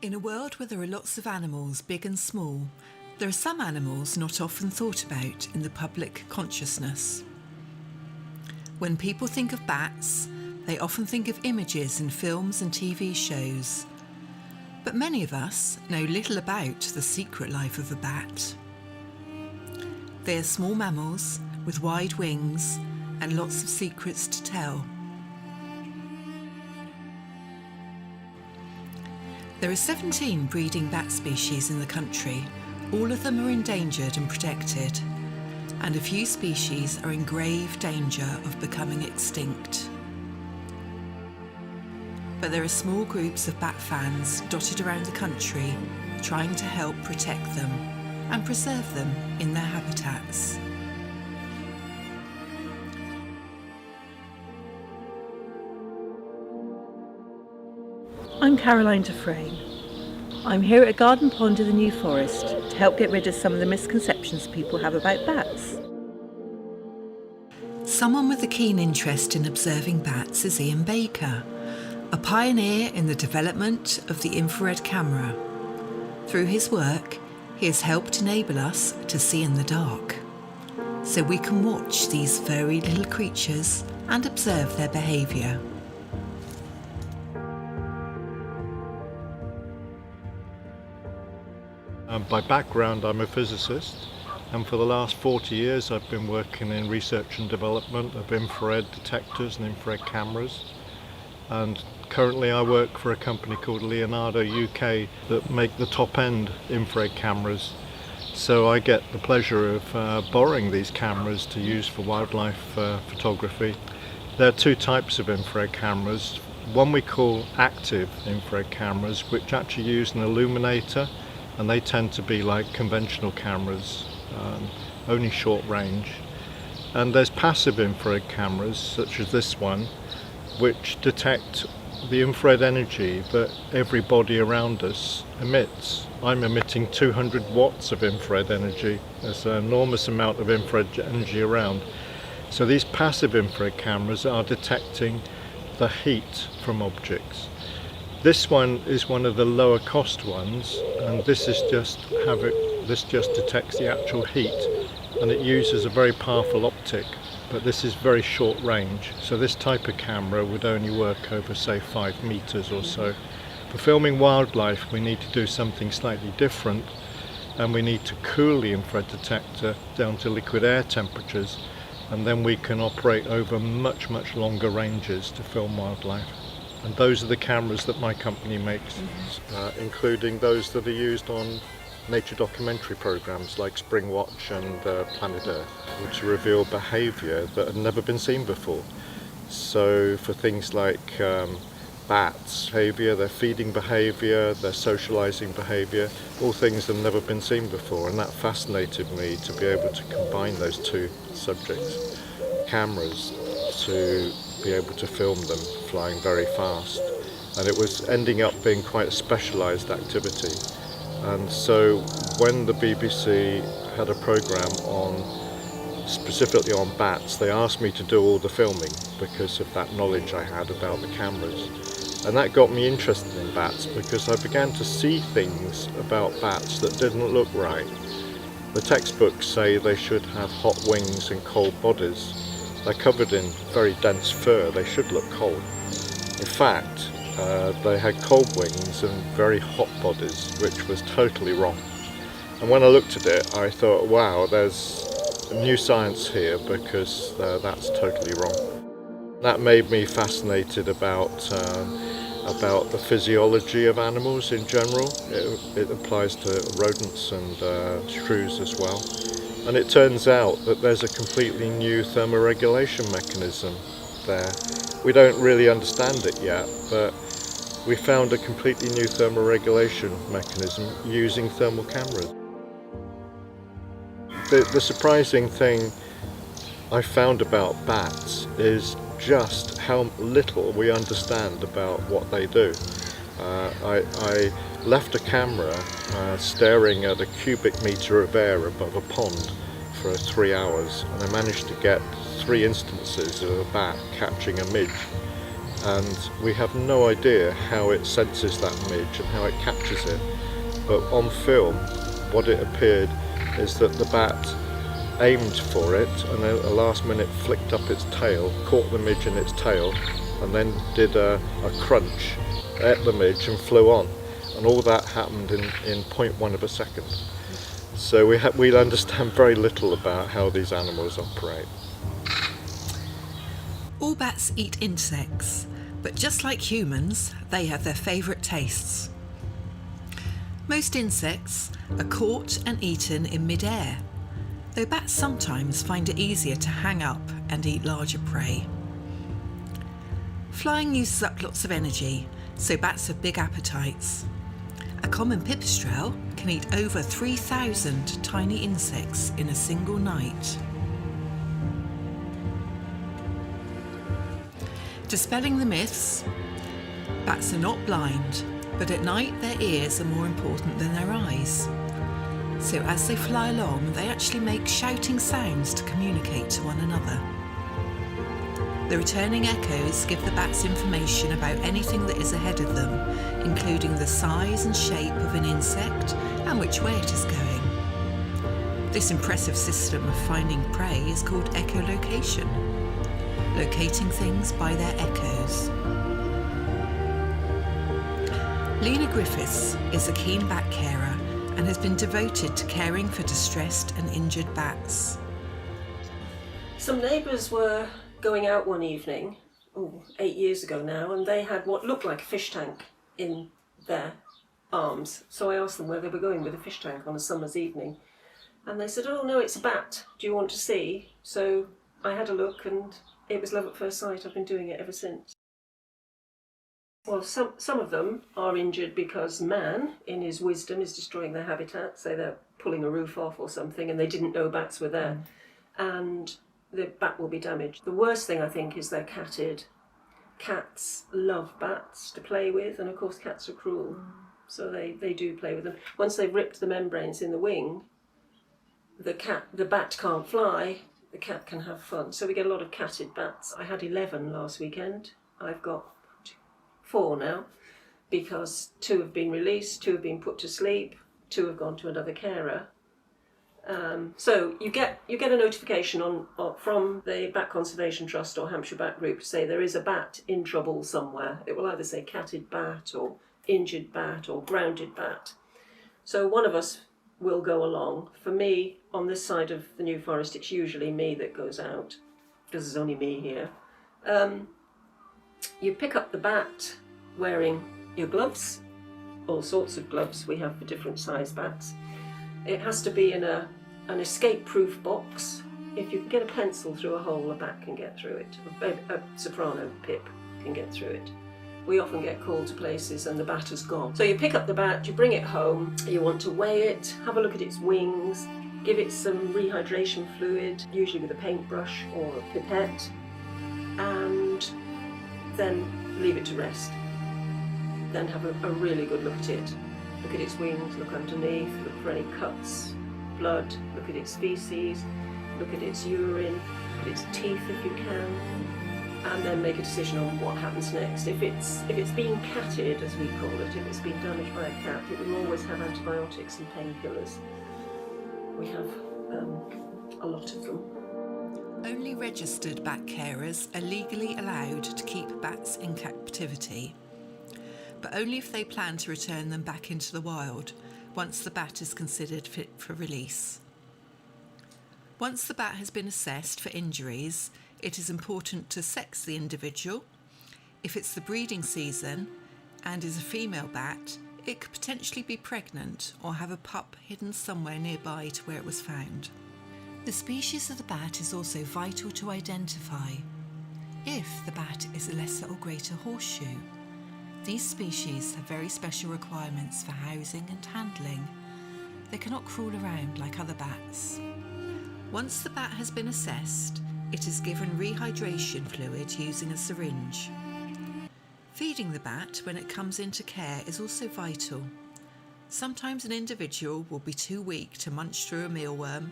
In a world where there are lots of animals, big and small, there are some animals not often thought about in the public consciousness. When people think of bats, they often think of images in films and TV shows. But many of us know little about the secret life of a bat. They are small mammals with wide wings and lots of secrets to tell. There are 17 breeding bat species in the country. All of them are endangered and protected, and a few species are in grave danger of becoming extinct. But there are small groups of bat fans dotted around the country trying to help protect them and preserve them in their habitats. I'm Caroline Dufresne. I'm here at a garden pond in the New Forest to help get rid of some of the misconceptions people have about bats. Someone with a keen interest in observing bats is Ian Baker, a pioneer in the development of the infrared camera. Through his work, he has helped enable us to see in the dark, so we can watch these furry little creatures and observe their behaviour. By background, I'm a physicist, and for the last 40 years I've been working in research and development of infrared detectors and infrared cameras. And currently I work for a company called Leonardo UK that make the top-end infrared cameras. So I get the pleasure of borrowing these cameras to use for wildlife photography. There are two types of infrared cameras. One we call active infrared cameras, which actually use an illuminator, and they tend to be like conventional cameras, only short range. And there's passive infrared cameras, such as this one, which detect the infrared energy that every body around us emits. I'm emitting 200 watts of infrared energy. There's an enormous amount of infrared energy around. So these passive infrared cameras are detecting the heat from objects. This one is one of the lower cost ones, and this just detects the actual heat, and it uses a very powerful optic, but this is very short range. So this type of camera would only work over, say, 5 meters or so. For filming wildlife, we need to do something slightly different, and we need to cool the infrared detector down to liquid air temperatures, and then we can operate over much longer ranges to film wildlife. And those are the cameras that my company makes, including those that are used on nature documentary programs like Springwatch and Planet Earth, which reveal behaviour that had never been seen before. So for things like bats' behaviour, their feeding behaviour, their socialising behaviour, all things that have never been seen before, and that fascinated me to be able to combine those two subjects. Cameras to be able to film them flying very fast, and it was ending up being quite a specialised activity. And so when the BBC had a programme specifically on bats, they asked me to do all the filming because of that knowledge I had about the cameras. And that got me interested in bats because I began to see things about bats that didn't look right. The textbooks say they should have hot wings and cold bodies. They're covered in very dense fur, they should look cold. In fact, they had cold wings and very hot bodies, which was totally wrong. And when I looked at it, I thought, wow, there's new science here, because that's totally wrong. That made me fascinated about the physiology of animals in general. It applies to rodents and shrews as well. And it turns out that there's a completely new thermoregulation mechanism there. We don't really understand it yet, but we found a completely new thermoregulation mechanism using thermal cameras. The surprising thing I found about bats is just how little we understand about what they do. I left a camera staring at a cubic metre of air above a pond for 3 hours, and I managed to get 3 instances of a bat catching a midge. and we have no idea how it senses that midge and how it captures it. But on film, what it appeared is that the bat aimed for it and then at the last minute flicked up its tail, caught the midge in its tail, and then did a crunch, ate the midge and flew on. And all that happened in 0.1 of a second. So we understand very little about how these animals operate. All bats eat insects, but just like humans, they have their favourite tastes. Most insects are caught and eaten in mid-air, though bats sometimes find it easier to hang up and eat larger prey. Flying uses up lots of energy, so bats have big appetites. A common pipistrelle can eat over 3,000 tiny insects in a single night. Dispelling the myths, bats are not blind, but at night their ears are more important than their eyes. So as they fly along, they actually make shouting sounds to communicate to one another. The returning echoes give the bats information about anything that is ahead of them, including the size and shape of an insect and which way it is going. This impressive system of finding prey is called echolocation, locating things by their echoes. Lena Griffiths is a keen bat carer and has been devoted to caring for distressed and injured bats. Some neighbours were going out one evening, 8 years ago now, and they had what looked like a fish tank in their arms. So I asked them where they were going with a fish tank on a summer's evening. And they said, "Oh no, it's a bat. Do you want to see?" So I had a look and it was love at first sight. I've been doing it ever since. Well, some of them are injured because man, in his wisdom, is destroying their habitat. Say they're pulling a roof off or something and they didn't know bats were there. And the bat will be damaged. The worst thing, I think, is they're catted. Cats love bats to play with, and of course cats are cruel. So they do play with them. Once they've ripped the membranes in the wing, the bat can't fly, the cat can have fun. So we get a lot of catted bats. I had 11 last weekend. I've got 4 now, because 2 have been released, 2 have been put to sleep, 2 have gone to another carer. So you get a notification from the Bat Conservation Trust or Hampshire Bat Group to say there is a bat in trouble somewhere. It will either say catted bat or injured bat or grounded bat. So one of us will go along. For me, on this side of the New Forest, it's usually me that goes out, because there's only me here. You pick up the bat wearing your gloves, all sorts of gloves we have for different size bats. It has to be in an escape-proof box. If you can get a pencil through a hole, a bat can get through it. A soprano pip can get through it. We often get called to places and the bat has gone. So you pick up the bat, you bring it home, you want to weigh it, have a look at its wings, give it some rehydration fluid, usually with a paintbrush or a pipette, and then leave it to rest. Then have a really good look at it. Look at its wings, look underneath, look for any cuts, blood, look at its feces, look at its urine, look at its teeth if you can, and then make a decision on what happens next. If it's been catted, as we call it, if it's been damaged by a cat, it will always have antibiotics and painkillers. We have a lot of them. Only registered bat carers are legally allowed to keep bats in captivity, but only if they plan to return them back into the wild once the bat is considered fit for release. Once the bat has been assessed for injuries, it is important to sex the individual. If it's the breeding season and is a female bat, it could potentially be pregnant or have a pup hidden somewhere nearby to where it was found. The species of the bat is also vital to identify. If the bat is a lesser or greater horseshoe, these species have very special requirements for housing and handling. They cannot crawl around like other bats. Once the bat has been assessed, it is given rehydration fluid using a syringe. Feeding the bat when it comes into care is also vital. Sometimes an individual will be too weak to munch through a mealworm,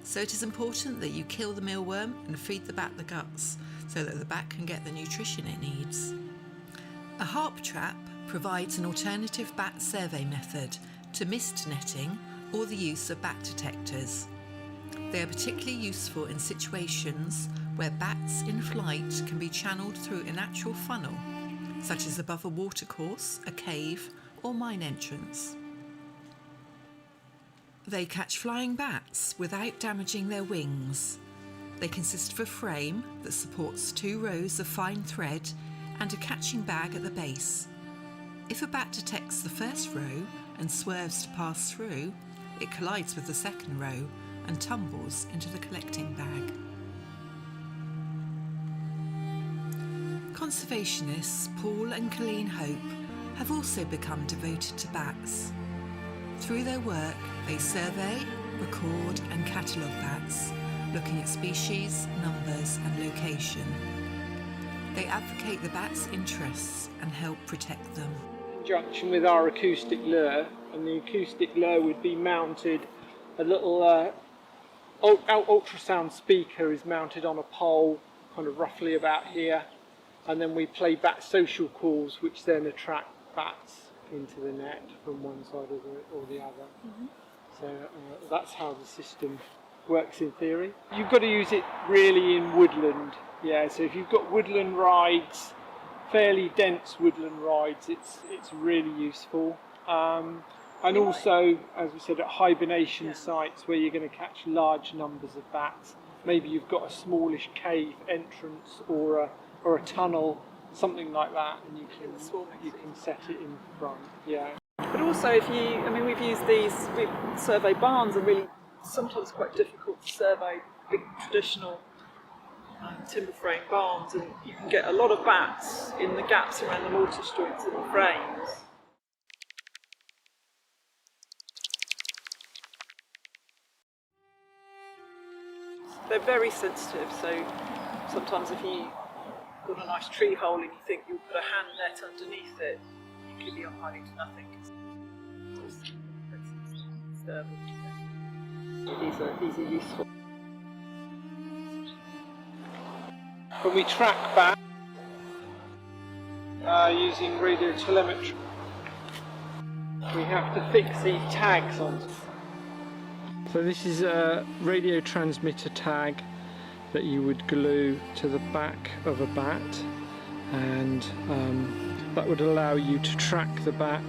So it is important that you kill the mealworm and feed the bat the guts so that the bat can get the nutrition it needs. A harp trap provides an alternative bat survey method to mist netting or the use of bat detectors. They are particularly useful in situations where bats in flight can be channeled through a natural funnel, such as above a watercourse, a cave, or mine entrance. They catch flying bats without damaging their wings. They consist of a frame that supports 2 rows of fine thread and a catching bag at the base. If a bat detects the first row and swerves to pass through, it collides with the second row and tumbles into the collecting bag. Conservationists Paul and Colleen Hope have also become devoted to bats. Through their work, they survey, record and catalogue bats, looking at species, numbers and location. They advocate the bats' interests and help protect them. In conjunction with our acoustic lure, and the acoustic lure would be mounted, a little ultrasound speaker is mounted on a pole, kind of roughly about here, and then we play bat social calls, which then attract bats into the net from one side or the other. So that's how the system works in theory. You've got to use it really in woodland. Yeah, so if you've got woodland rides, fairly dense woodland rides, it's really useful. And also, as we said, at hibernation sites where you're going to catch large numbers of bats. Maybe you've got a smallish cave entrance or a tunnel, something like that, and you can set it in front. Yeah. But also, we've used these. We survey barns, are really sometimes quite difficult to survey big traditional timber frame barns, and you can get a lot of bats in the gaps around the mortise joints in the frames. They're very sensitive, so sometimes if you've got a nice tree hole and you think you'll put a hand net underneath it, you could be on hiding to nothing. These are useful. When we track bats using radio telemetry, we have to fix these tags on. So this is a radio transmitter tag that you would glue to the back of a bat, and that would allow you to track the bat.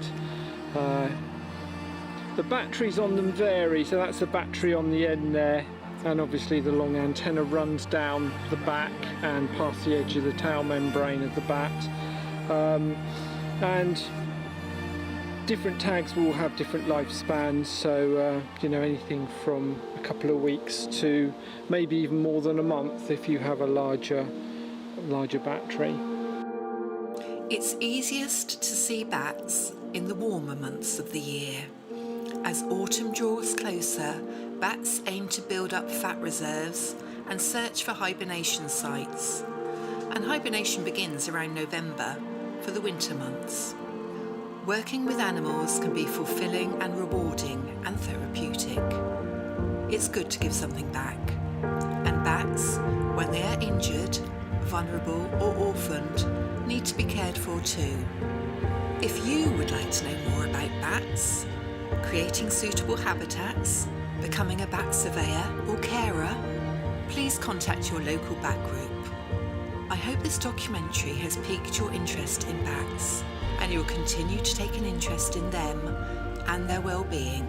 The batteries on them vary, so that's the battery on the end there, and obviously the long antenna runs down the back and past the edge of the tail membrane of the bat. And different tags will have different lifespans, so anything from a couple of weeks to maybe even more than a month if you have a larger battery. It's easiest to see bats in the warmer months of the year. As autumn draws closer, bats aim to build up fat reserves and search for hibernation sites. And hibernation begins around November for the winter months. Working with animals can be fulfilling and rewarding and therapeutic. It's good to give something back. And bats, when they are injured, vulnerable or orphaned, need to be cared for too. If you would like to know more about bats, creating suitable habitats, becoming a bat surveyor or carer, please contact your local bat group. I hope this documentary has piqued your interest in bats, and you'll continue to take an interest in them and their well-being.